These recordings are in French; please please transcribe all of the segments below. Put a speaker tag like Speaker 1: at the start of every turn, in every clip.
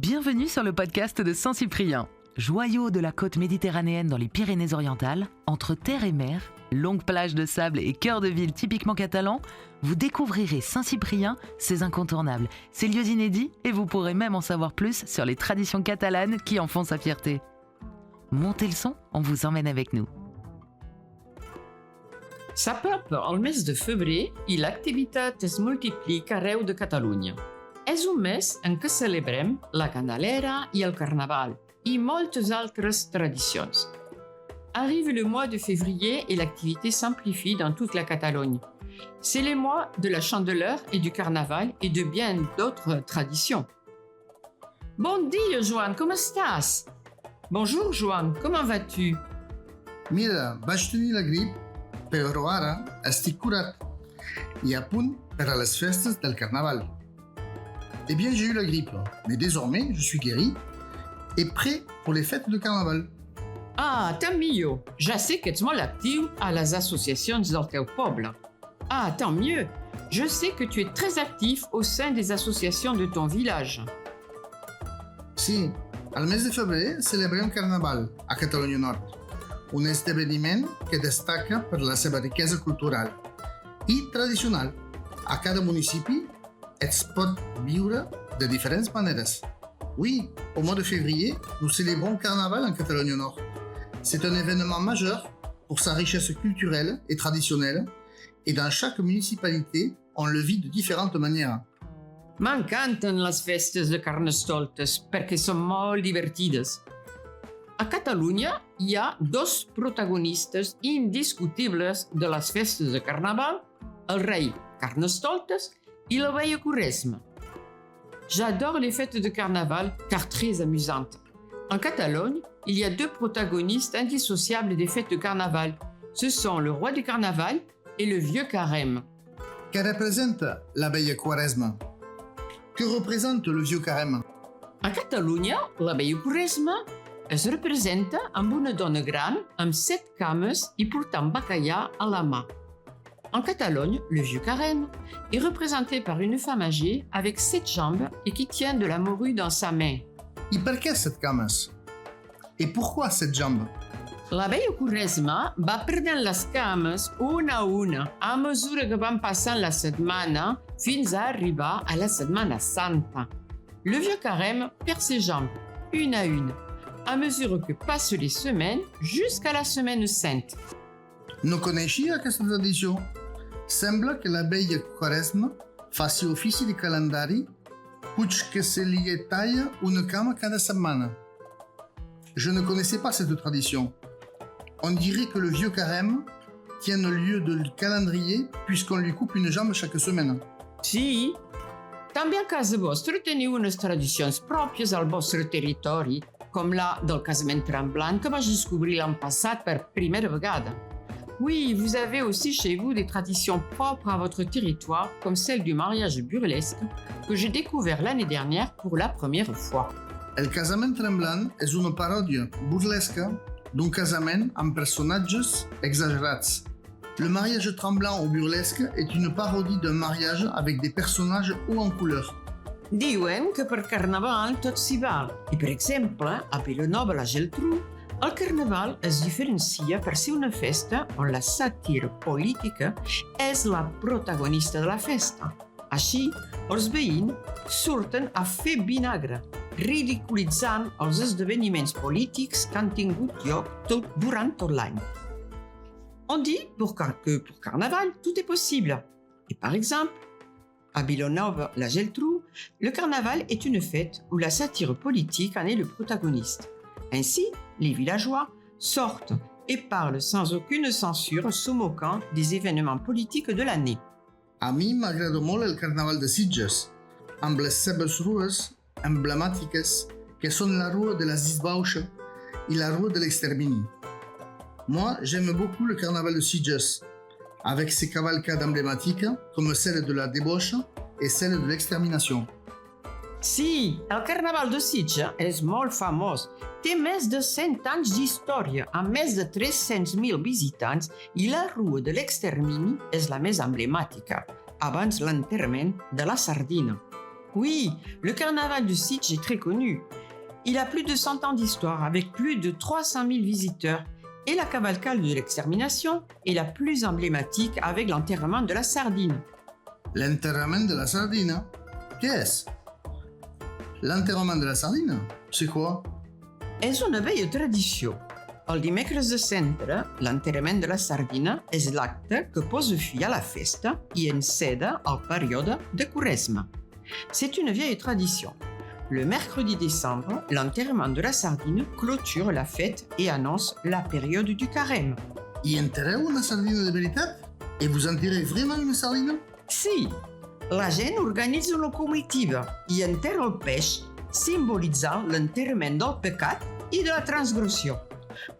Speaker 1: Bienvenue sur le podcast de Saint-Cyprien. Joyau de la côte méditerranéenne dans les Pyrénées-Orientales, entre terre et mer, longues plages de sable et cœur de ville typiquement catalan, vous découvrirez Saint-Cyprien, ses incontournables, ses lieux inédits et vous pourrez même en savoir plus sur les traditions catalanes qui en font sa fierté. Montez le son, on vous emmène avec nous.
Speaker 2: S'apropa el mes de febrer i l'activitat es multiplica arreu de Catalunya. És un mes en què celebrem la Candelera i el Carnaval i moltes altres tradicions. Arrive le mois de février et l'activité s'amplifie dans toute la Catalogne. C'est le mois de la Chandeleur et du Carnaval et de bien d'autres traditions. Bon dia, Joan, com estàs? Bonjour, Joan, comment vas-tu?
Speaker 3: Mira, vaig tenir la grip, però ara estic curat i a punt per a les festes del Carnaval. Eh bien, j'ai eu la grippe, mais désormais, je suis guéri et prêt pour les fêtes de Carnaval.
Speaker 2: Ah, tant millor. Ja sé que ets molt actiu a les associacions del teu poble. Ah, tant mieux. Je sais que tu es très actif au sein des associations de ton village.
Speaker 3: Sí, al mes de febrer celebrem Carnaval a Catalunya Nord, un esdeveniment que destaca per la seva riquesa cultural i tradicional. A cada municipi es pot viure de différentes maneres. Oui, au mois de février, nous célébrons Carnaval en Catalogne Nord. C'est un événement majeur pour sa richesse culturelle et traditionnelle, et dans chaque municipalité, on le vit de différentes manières.
Speaker 2: M'encanten les festes de Carnestoltes perquè són molt divertides. A Catalunya hi ha dos protagonistes indiscutibles de les festes de Carnaval, el rei Carnestoltes et la vieille Quaresma. J'adore les fêtes de Carnaval car très amusantes. En Catalogne, il y a deux protagonistes indissociables des fêtes de Carnaval. Ce sont le roi du Carnaval et le vieux Carême.
Speaker 3: Que représente la vieille Quaresma? Que représente le vieux Carême?
Speaker 2: A Catalunya, la vieille Quaresma es representa amb una dona gran amb 7 cames i portant bacallà a la mà. En Catalogne, le vieux Carême est représenté par une femme âgée avec 7 jambes et qui tient de la morue dans sa main.
Speaker 3: I per què 7 cames? Et pourquoi 7 jambes?
Speaker 2: La vieille Quaresma va perdent les cames una a una a mesura que van passant la setmana fins a arribar a la Setmana Santa. Le vieux Carême perd ses jambes, une à une, à mesure que passent les semaines jusqu'à la Semaine Sainte.
Speaker 3: No coneixia aquesta tradició. Sembla que la vella Quaresma faci ofici de calendari, puig que se li talla una cama cada setmana. Je ne connaissais pas cette tradition. On dirait que le vieux Carême tient le lieu de calendrier puisqu'on lui coupe une jambe chaque semaine.
Speaker 2: Sí, també a casa vostra teniu unes tradicions pròpies al vostre territori, com la del casament tremblant que vaig descobrir l'any passat per primera vegada. Oui, vous avez aussi chez vous des traditions propres à votre territoire, comme celle du mariage burlesque, que j'ai découvert l'année dernière pour la première fois.
Speaker 3: El casament tremblant és una paròdia burlesca d'un casament amb personatges exagerats. Le mariage tremblant ou burlesque est une parodie d'un mariage avec des personnages hauts en couleur.
Speaker 2: Diuen que per Carnaval tot s'hi val. I, per exemple, a Vilanova la Geltrú, el Carnaval es diferencia per ser una festa on la sàtira política és la protagonista de la festa. Així, els veïns surten a fer vinagre, ridiculitzant els esdeveniments polítics que han tingut lloc durant tot l'any. On dit que pour Carnaval, tout est possible. Et par exemple, à Vilanova la Geltrú, le Carnaval est une fête où la satire politique en est le protagoniste. Ainsi, les villageois sortent et parlent sans aucune censure, se moquant des événements politiques de l'année.
Speaker 3: A mi m'agrada molt el Carnaval de Sitges, amb les seves rues emblemàtiques que són la rue de la Disbauxa et la rue de l'Extermini. Moi, j'aime beaucoup le Carnaval de Sitges, avec ses cavalcades emblématiques comme celle de la débauche et celle de l'extermination.
Speaker 2: Sí, el Carnaval de Sitges és molt famós. Té més de 100 anys d'història, amb més de 300.000 visitants i la Rua de l'Extermini és la més emblemàtica, abans l'enterrament de la sardina. Oui, le carnaval de Sitges est très connu. Il a plus de 100 ans d'histoire avec plus de 300 000 visiteurs et la cavalcade de l'extermination est la plus emblématique avec l'enterrement de la sardine.
Speaker 3: L'enterrement de la sardine? Qu'est-ce? L'enterrement de la sardine? C'est quoi?
Speaker 2: És una vella tradició. El dimecres de centre, l'enterrament de la sardina és l'acte que posa fi a la festa i enceda el període de Quaresma. C'est une vieille tradition. Le mercredi décembre, l'enterrement de la sardine clôture la fête et annonce la période du carême.
Speaker 3: I enterreu una sardina de veritat? Et vous enterrez vraiment une sardine?
Speaker 2: Sí, la gent organitza una comitiva i enterra el peix, symbolitzant l'enterrament del pecat i de la transgression.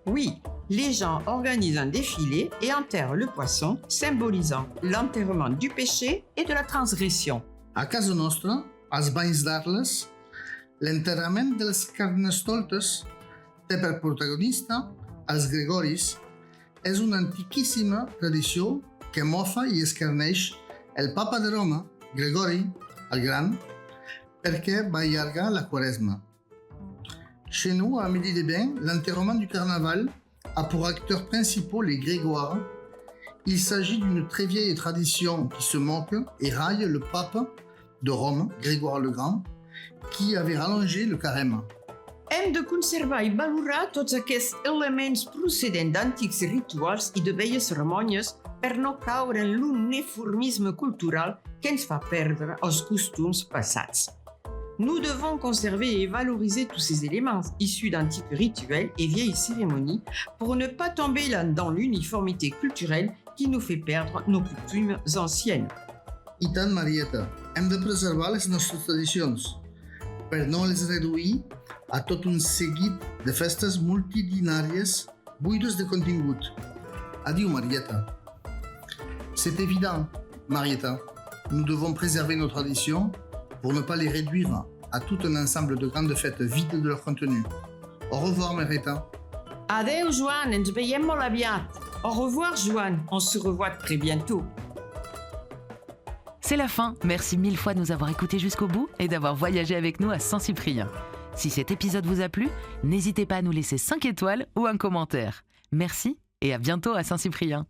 Speaker 2: Oui, les gens organisent un défilé et enterrent le poisson, symbolisant l'enterrement du péché et de la transgression.
Speaker 3: A casa nostra, als banys d'Arles, l'enterrament de les carnestoltes té per protagonista els Gregoris. És una antiquíssima tradició que mofa i escarneix el papa de Roma, Gregori el Gran, perquè va allargar la Quaresma. Chez nous, à Midi-les-Bains, l'enterrement du carnaval a pour acteurs principaux les Grégoires. Il s'agit d'une très vieille tradition qui se moque et raille le pape de Rome, Grégoire le Grand, qui avait rallongé le carême.
Speaker 2: Hem de conservar i valorar tots aquests elements procedents d'antics rituals i de velles cerimònies per no caure en l'uniformisme cultural que ens fa perdre els costums passats. Nous devons conserver et valoriser tous ces éléments issus d'antiques rituels et vieilles cérémonies pour ne pas tomber dans l'uniformité culturelle qui nous fait perdre nos coutumes anciennes.
Speaker 3: I tant, Marieta, hem de preservar les nostres tradicions per no les reduir a tot un seguit de festes multitudinàries buides de contingut. Adieu, Marieta. C'est évident, Marieta, nous devons préserver nos traditions pour ne pas les réduire à tout un ensemble de grandes fêtes vides de leur contenu. Au revoir, Marieta.
Speaker 2: Adeu, Joan, ens veiem molt aviat. Au revoir, Joan, on se revoit très bientôt.
Speaker 1: C'est la fin. Merci mille fois de nous avoir écoutés jusqu'au bout et d'avoir voyagé avec nous à Saint-Cyprien. Si cet épisode vous a plu, n'hésitez pas à nous laisser 5 étoiles ou un commentaire. Merci et à bientôt à Saint-Cyprien.